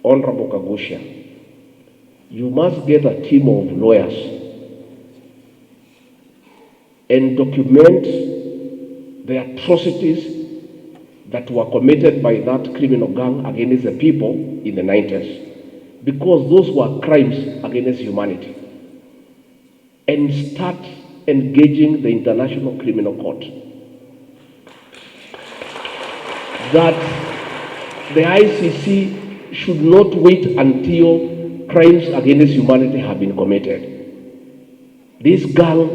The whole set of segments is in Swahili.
Honorable Kagusha, you must get a team of lawyers and document the atrocities that were committed by that criminal gang against the people in the 90s, because those were crimes against humanity, and start engaging the International Criminal Court. That the ICC should not wait until crimes against humanity have been committed. This gang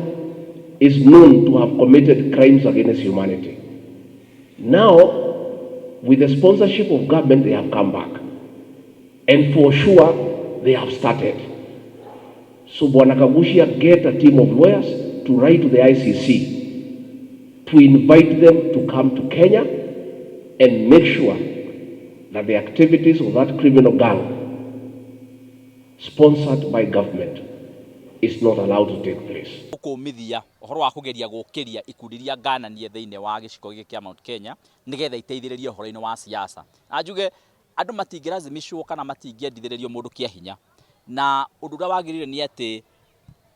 is known to have committed crimes against humanity. Now, with the sponsorship of government, they have come back. And for sure, they have started. So Bwana Kagusha, get a team of lawyers to write to the ICC to invite them to come to Kenya and make sure that the activities of that criminal gang sponsored by government is not allowed to take place. Kumithia uhoro wa kugeria gukiria ikundi iria ngananie thiine wa giciko giki kia Mount Kenya nigetha iteithiririe uhoro-ini wa siasa. Ajuge andu matingĩrazimishwo kana matingĩendithĩrĩrio mundu kia hinya, na undu uria wagirire ni ati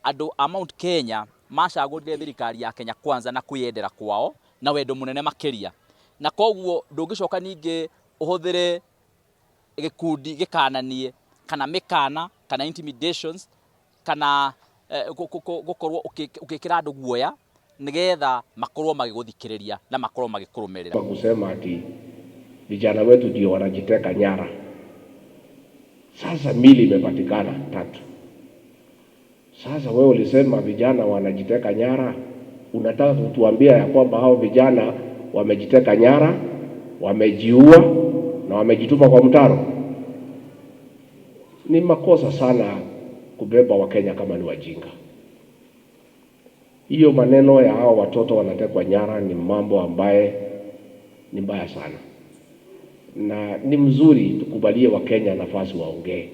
andu a Mount Kenya macagurire thirikari ya Kenya Kwanza na kwiyendera kwao na wendo munene makiria, na koguo ndungicoka ningi uhuthire gikundi gikananie kana mikana kana intimidations kana gukorwo ukikira andu guoya nigetha makorwo magiguthikiriria na makorwo magikurumirira. Kusema ati vijana wetu ndio wanajiteka nyara. Sasa mili imepatikana 3. Sasa wewe ulisema vijana wanajiteka nyara, unataka kutuambia ya kwamba hao vijana wamejiteka nyara, wamejiua na wamejituma kwa mtaro? Ni makosa sana kubeba Wakenya kama ni wajinga. Hiyo maneno ya hao watoto wanatekwa nyara ni mambo ambaye ni mbaya sana, na ni mzuri tukubalie Wakenya nafasi waongee.